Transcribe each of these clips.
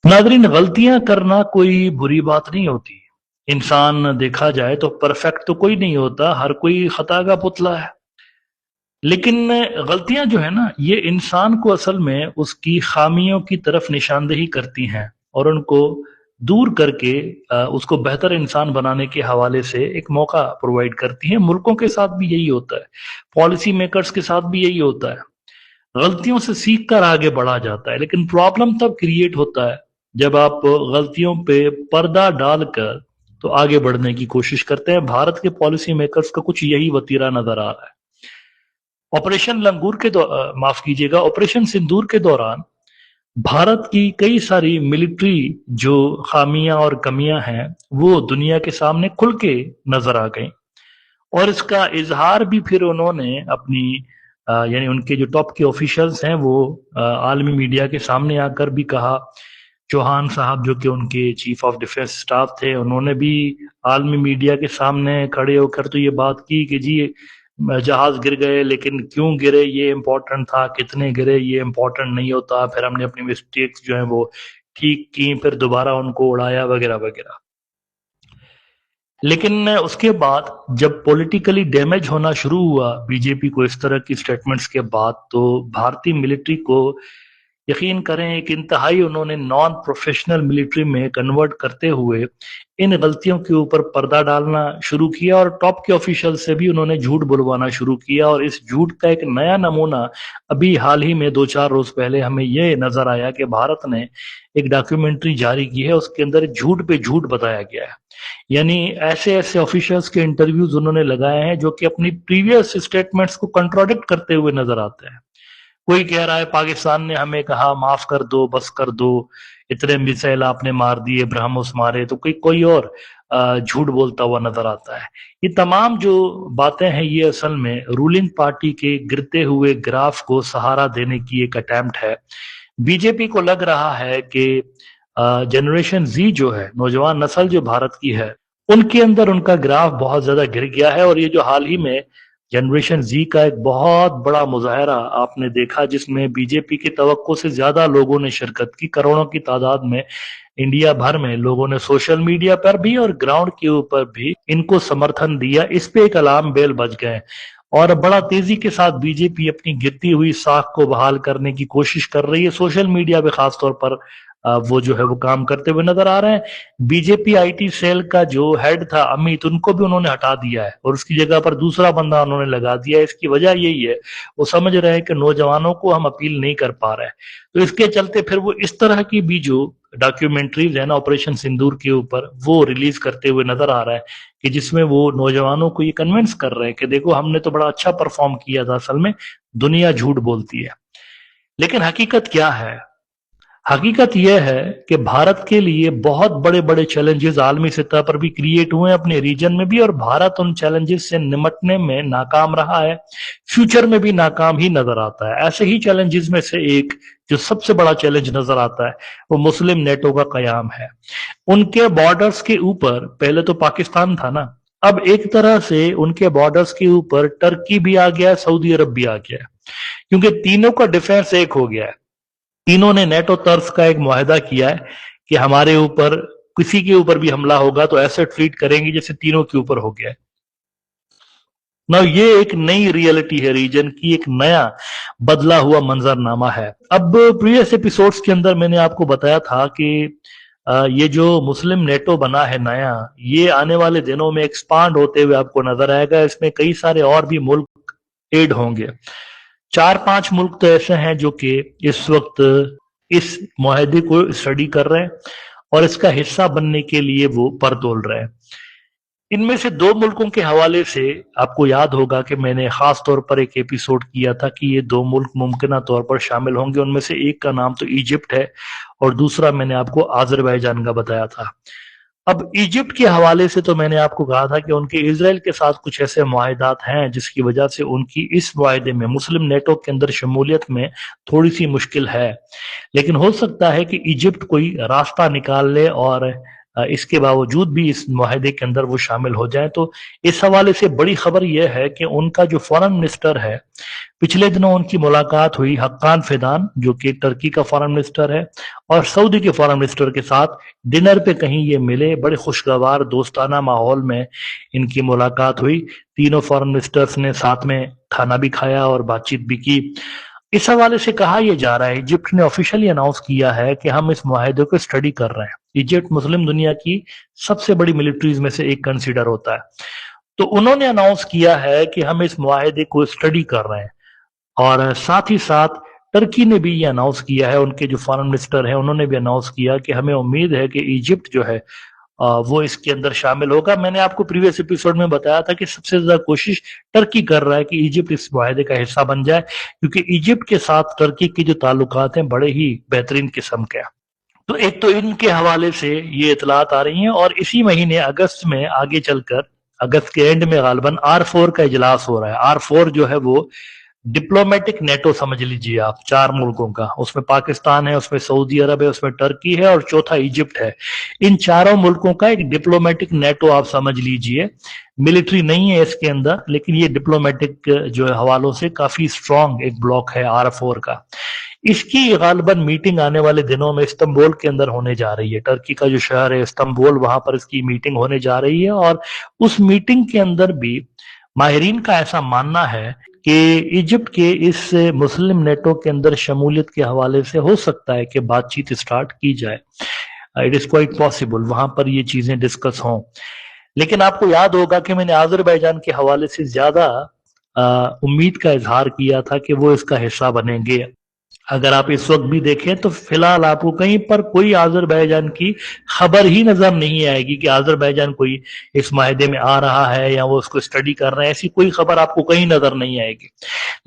Nadreen, गलतियां करना कोई बुरी बात नहीं होती। इंसान देखा जाए तो परफेक्ट तो कोई नहीं होता, हर कोई खता का पुतला है। लेकिन गलतियां जो है ना, ये इंसान को असल में उसकी खामियों की तरफ निशानदेही करती हैं और उनको दूर करके उसको बेहतर इंसान बनाने के हवाले से एक मौका प्रोवाइड करती हैं। मुल्कों के साथ भी यही होता है, पॉलिसी मेकर्स के साथ भी यही होता है। गलतियों से सीख कर आगे बढ़ा जाता है, लेकिन प्रॉब्लम तब क्रिएट होता है जब आप गलतियों पे पर्दा डालकर तो आगे बढ़ने की कोशिश करते हैं। भारत के पॉलिसी मेकर्स का कुछ यही वतीरा नजर आ रहा है। ऑपरेशन लंगूर के माफ कीजिएगा, ऑपरेशन सिंदूर के दौरान भारत की कई सारी मिलिट्री जो खामियां और कमियां हैं वो दुनिया के सामने खुल के नजर आ गई, और इसका इजहार भी फिर उन्होंने अपनी यानी उनके जो टॉप के ऑफिशियल्स हैं वो आलमी मीडिया के सामने आकर भी कहा। चौहान साहब जो कि उनके चीफ ऑफ डिफेंस स्टाफ थे, उन्होंने भी आलमी मीडिया के सामने खड़े होकर तो ये बात की कि जी जहाज गिर गए, लेकिन क्यों गिरे ये इम्पोर्टेंट था, कितने गिरे ये इम्पोर्टेंट नहीं होता। फिर हमने अपनी मिस्टेक्स जो है वो ठीक की, फिर दोबारा उनको उड़ाया वगैरह वगैरह। लेकिन उसके बाद जब पॉलिटिकली डैमेज होना शुरू हुआ बीजेपी को इस तरह की स्टेटमेंट्स के बाद, तो भारतीय मिलिट्री को यकीन करें एक इंतहाई उन्होंने नॉन प्रोफेशनल मिलिट्री में कन्वर्ट करते हुए इन गलतियों के ऊपर पर्दा डालना शुरू किया, और टॉप के ऑफिशियल से भी उन्होंने झूठ बुलवाना शुरू किया। और इस झूठ का एक नया नमूना अभी हाल ही में 2-4 रोज पहले हमें ये नजर आया कि भारत ने एक डॉक्यूमेंट्री जारी की है, उसके अंदर झूठ पे झूठ बताया गया है। यानी ऐसे ऐसे ऑफिशियल्स के इंटरव्यूज उन्होंने लगाए हैं जो कि अपनी प्रीवियस स्टेटमेंट्स को कंट्रोडिक्ट करते हुए नजर आते हैं। कोई कह रहा है पाकिस्तान ने हमें कहा माफ कर दो, बस कर दो, इतने मिसाइल आपने मार दिए, ब्रह्मोस मारे, तो कोई कोई और झूठ बोलता हुआ नजर आता है। ये तमाम जो बातें हैं ये असल में रूलिंग पार्टी के गिरते हुए ग्राफ को सहारा देने की एक अटेम्प्ट है। बीजेपी को लग रहा है कि जनरेशन जी जो है, नौजवान नस्ल जो भारत की है, उनके अंदर उनका ग्राफ बहुत ज्यादा गिर गया है। और ये जो हाल ही में जनरेशन जी का एक बहुत बड़ा मुजाहरा आपने देखा जिसमें बीजेपी की तवक्को से ज्यादा लोगों ने शिरकत की, करोड़ों की तादाद में इंडिया भर में लोगों ने सोशल मीडिया पर भी और ग्राउंड के ऊपर भी इनको समर्थन दिया। इस पे एक अलार्म बेल बज गए और बड़ा तेजी के साथ बीजेपी अपनी गिरती हुई साख को बहाल करने की कोशिश कर रही है। सोशल मीडिया पे खासतौर पर वो जो है वो काम करते हुए नजर आ रहे हैं। बीजेपी आईटी सेल का जो हेड था अमित, उनको भी उन्होंने हटा दिया है और उसकी जगह पर दूसरा बंदा उन्होंने लगा दिया है। इसकी वजह यही है, वो समझ रहे हैं कि नौजवानों को हम अपील नहीं कर पा रहे हैं, तो इसके चलते फिर वो इस तरह की भी जो डॉक्यूमेंट्रीज है ना ऑपरेशन सिंदूर के ऊपर, वो रिलीज करते हुए नजर आ रहा है कि जिसमें वो नौजवानों को ये कन्विंस कर रहे हैं कि देखो हमने तो बड़ा अच्छा परफॉर्म किया था, असल में दुनिया झूठ बोलती है। लेकिन हकीकत क्या है? हकीकत यह है कि भारत के लिए बहुत बड़े बड़े चैलेंजेस आलमी सतह पर भी क्रिएट हुए हैं, अपने रीजन में भी, और भारत उन चैलेंजेस से निपटने में नाकाम रहा है, फ्यूचर में भी नाकाम ही नजर आता है। ऐसे ही चैलेंजेस में से एक जो सबसे बड़ा चैलेंज नजर आता है वो मुस्लिम नेटो का कयाम है। उनके बॉर्डर्स के ऊपर पहले तो पाकिस्तान था ना, अब एक तरह से उनके बॉर्डर्स के ऊपर टर्की भी आ गया है, सऊदी अरब भी आ गया है, क्योंकि तीनों का डिफेंस एक हो गया है। तीनों ने नेटो तर्ज का एक मुआहदा किया है कि हमारे ऊपर किसी के ऊपर भी हमला होगा तो ऐसे ट्रीट करेंगे जैसे तीनों के ऊपर हो गया है ना। ये एक नई रियलिटी है रीजन की, एक नया बदला हुआ मंजरनामा है। अब प्रीवियस एपिसोड्स के अंदर मैंने आपको बताया था कि ये जो मुस्लिम नेटो बना है नया, ये आने वाले दिनों में एक्सपांड होते हुए आपको नजर आएगा। इसमें कई सारे और भी मुल्क एड होंगे। 4-5 मुल्क तो ऐसे हैं जो कि इस वक्त इस मुआहदे को स्टडी कर रहे हैं और इसका हिस्सा बनने के लिए वो पर तोल रहे हैं। इनमें से 2 मुल्कों के हवाले से आपको याद होगा कि मैंने खास तौर पर एक एपिसोड किया था कि ये 2 मुल्क मुमकिन तौर पर शामिल होंगे। उनमें से एक का नाम तो इजिप्ट है और दूसरा मैंने आपको अजरबैजान का बताया था। अब इजिप्ट के हवाले से तो मैंने आपको कहा था कि उनके इजराइल के साथ कुछ ऐसे मुआहदात हैं जिसकी वजह से उनकी इस मुआहदे में मुस्लिम नेटो के अंदर शमूलियत में थोड़ी सी मुश्किल है। लेकिन हो सकता है कि इजिप्ट कोई रास्ता निकाल ले और इसके बावजूद भी इस मुआहदे के अंदर वो शामिल हो जाए। तो इस हवाले से बड़ी खबर यह है कि उनका जो फॉरेन मिनिस्टर है पिछले दिनों उनकी मुलाकात हुई हक्कान फिदान, जो कि टर्की का फॉरेन मिनिस्टर है, और सऊदी के फॉरेन मिनिस्टर के साथ डिनर पे कहीं ये मिले। बड़े खुशगवार दोस्ताना माहौल में इनकी मुलाकात हुई। तीनों फॉरेन मिनिस्टर्स ने साथ में खाना भी खाया और बातचीत भी की। इस हवाले से कहा यह जा रहा है, इजिप्ट ने ऑफिशियली अनाउंस किया है कि हम इस मुआहदे को स्टडी कर रहे हैं। इजिप्ट मुस्लिम दुनिया की सबसे बड़ी मिलिट्रीज में से एक कंसीडर होता है, तो उन्होंने अनाउंस किया है कि हम इस मुआहदे को स्टडी कर रहे हैं। और साथ ही साथ टर्की ने भी ये अनाउंस किया है, उनके जो फॉरेन मिनिस्टर हैं उन्होंने भी अनाउंस किया कि हमें उम्मीद है कि इजिप्ट जो है वो इसके अंदर शामिल होगा। मैंने आपको प्रीवियस एपिसोड में बताया था कि सबसे ज्यादा कोशिश टर्की कर रहा है कि इजिप्ट इस मुआहदे का हिस्सा बन जाए, क्योंकि इजिप्ट के साथ टर्की के जो ताल्लुकात हैं बड़े ही बेहतरीन किस्म के हैं। तो एक तो इनके हवाले से ये इतलात आ रही हैं, और इसी महीने अगस्त में आगे चलकर अगस्त के एंड में गालबन R4 का इजलास हो रहा है। R4 जो है वो डिप्लोमेटिक नेटो समझ लीजिए आप, 4 मुल्कों का। उसमें पाकिस्तान है, उसमें सऊदी अरब है, उसमें टर्की है और चौथा इजिप्ट है। इन चारों मुल्कों का एक डिप्लोमेटिक नेटो आप समझ लीजिए। मिलिट्री नहीं है इसके अंदर, लेकिन ये डिप्लोमेटिक जो है हवालों से काफी स्ट्रांग एक ब्लॉक है R4 का। इसकी गालबन मीटिंग आने वाले दिनों में इस्तांबुल के अंदर होने जा रही है। टर्की का जो शहर है इस्तांबुल, वहां पर इसकी मीटिंग होने जा रही है। और उस मीटिंग के अंदर भी माहिरीन का ऐसा मानना है कि इजिप्ट के इस मुस्लिम नेटो के अंदर शमूलियत के हवाले से हो सकता है कि बातचीत स्टार्ट की जाए। इट इज क्वाइट पॉसिबल वहां पर ये चीजें डिस्कस हों। लेकिन आपको याद होगा कि मैंने आज़रबाईजान के हवाले से ज्यादा उम्मीद का इजहार किया था कि वो इसका हिस्सा बनेंगे। अगर आप इस वक्त भी देखें तो फिलहाल आपको कहीं पर कोई आज़रबाईजान की खबर ही नजर नहीं आएगी कि आज़रबाईजान कोई इस माहदे में आ रहा है या वो उसको स्टडी कर रहे हैं। ऐसी कोई खबर आपको कहीं नजर नहीं आएगी।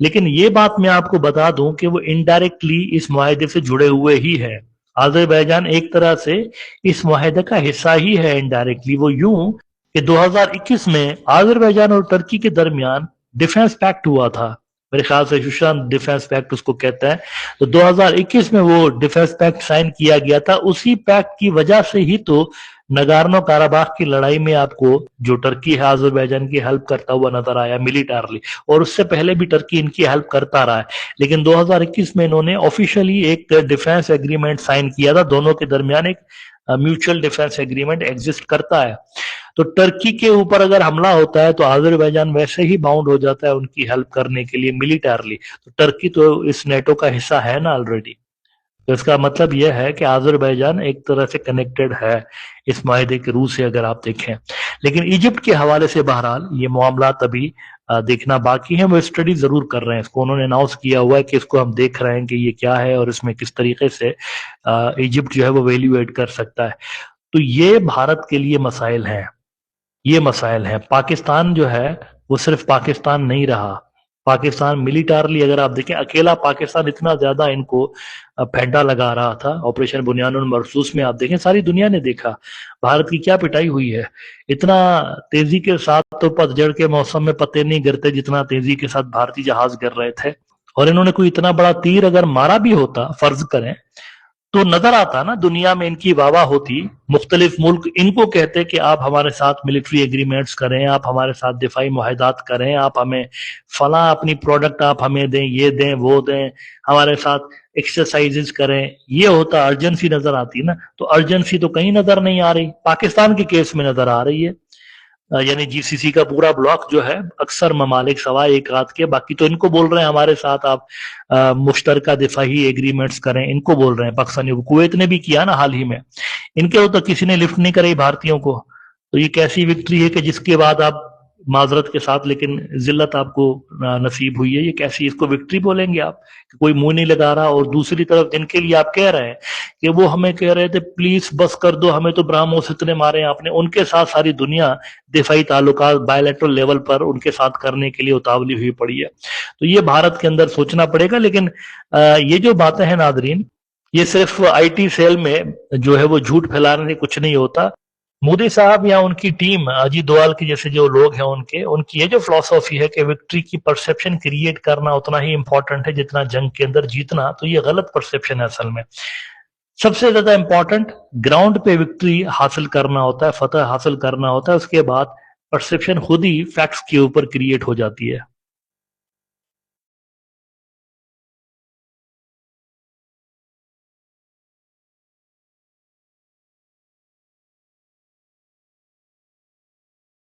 लेकिन ये बात मैं आपको बता दूं कि वो इनडायरेक्टली इस माहदे से जुड़े हुए ही है। आज़रबाईजान एक तरह से इस माहदे का हिस्सा ही है इनडायरेक्टली। वो यूं कि 2021 में आज़रबाईजान और टर्की के दरमियान डिफेंस पैक्ट हुआ था, मेरे ख्याल से सुशांत डिफेंस पैक्ट उसको कहते हैं। तो 2021 में वो डिफेंस पैक्ट साइन किया गया था। उसी पैक्ट की वजह से ही तो नगार्नो काराबाख की लड़ाई में आपको जो टर्की है आज़रबाईजान की हेल्प करता हुआ नजर आया मिलिटरली, और उससे पहले भी टर्की इनकी हेल्प करता रहा है। लेकिन 2021 में इन्होंने ऑफिशियली एक डिफेंस एग्रीमेंट साइन किया था। दोनों के दरमियान एक म्यूचुअल डिफेंस एग्रीमेंट एग्जिस्ट करता है। तो टर्की के ऊपर अगर हमला होता है तो आज़रबाईजान वैसे ही बाउंड हो जाता है उनकी हेल्प करने के लिए मिलिटरली। तो टर्की तो इस नेटो का हिस्सा है ना ऑलरेडी। तो इसका मतलब यह है कि आज़रबाईजान एक तरह से कनेक्टेड है इस माहदे के रूह से, अगर आप देखें। लेकिन इजिप्ट के हवाले से बहरहाल ये मामला अभी देखना बाकी है। वो स्टडी जरूर कर रहे हैं इसको। उन्होंने अनाउंस किया हुआ है कि इसको हम देख रहे हैं कि ये क्या है और इसमें किस तरीके से इजिप्ट जो है वो वैल्यूएट कर सकता है। तो ये भारत के लिए मसाइल हैं, ये मसाइल हैं। पाकिस्तान जो है वो सिर्फ पाकिस्तान नहीं रहा। पाकिस्तान मिलिटरली अगर आप देखें, अकेला पाकिस्तान इतना ज्यादा इनको फेंटा लगा रहा था ऑपरेशन बुनियानुल मरसूस में। आप देखें सारी दुनिया ने देखा भारत की क्या पिटाई हुई है। इतना तेजी के साथ तो पतझड़ के मौसम में पत्ते नहीं गिरते जितना तेजी के साथ भारतीय जहाज गिर रहे थे। और इन्होंने कोई इतना बड़ा तीर अगर मारा भी होता, फर्ज करें, तो नजर आता ना दुनिया में इनकी वाह होती। मुख्तलिफ मुल्क इनको कहते कि आप हमारे साथ मिलिट्री एग्रीमेंट्स करें, आप हमारे साथ दिफाई मुआहदात करें, आप हमें फला अपनी प्रोडक्ट आप हमें दें, ये दें वो दें, हमारे साथ एक्सरसाइजेज करें। ये होता, अर्जेंसी नजर आती ना। तो अर्जेंसी तो कहीं नजर नहीं आ रही, पाकिस्तान के केस में नजर आ रही है। यानी जीसीसी का पूरा ब्लॉक जो है, अक्सर ममालिक सवाए एक आध के, बाकी तो इनको बोल रहे हैं हमारे साथ आप मुश्तरका दिफाही एग्रीमेंट्स करें, इनको बोल रहे हैं पाकिस्तानी। कुवैत ने भी किया ना हाल ही में, इनके तो किसी ने लिफ्ट नहीं कराई भारतीयों को। तो ये कैसी विक्ट्री है कि जिसके बाद आप माजरत के साथ लेकिन जिल्लत आपको नसीब हुई है। ये कैसी, इसको विक्ट्री बोलेंगे आप कि कोई मुंह नहीं लगा रहा। और दूसरी तरफ जिनके लिए आप कह रहे हैं कि वो हमें कह रहे थे प्लीज बस कर दो, हमें तो ब्राह्मोस इतने मारे आपने, उनके साथ सारी दुनिया दिफाई ताल्लुकात बायलैटरल लेवल पर उनके साथ करने के लिए उतावली हुई पड़ी है। तो ये भारत के अंदर सोचना पड़ेगा। लेकिन ये जो बातें हैं नादरीन, ये सिर्फ आईटी सेल में जो है वो झूठ फैलाने से कुछ नहीं होता। मोदी साहब या उनकी टीम, अजीत डोवाल के जैसे जो लोग हैं, उनकी ये जो फिलॉसफी है कि विक्ट्री की परसेप्शन क्रिएट करना उतना ही इंपॉर्टेंट है जितना जंग के अंदर जीतना, तो ये गलत परसेप्शन है। असल में सबसे ज्यादा इंपॉर्टेंट ग्राउंड पे विक्ट्री हासिल करना होता है, फतह हासिल करना होता है। उसके बाद परसेप्शन खुद ही फैक्ट्स के ऊपर क्रिएट हो जाती है।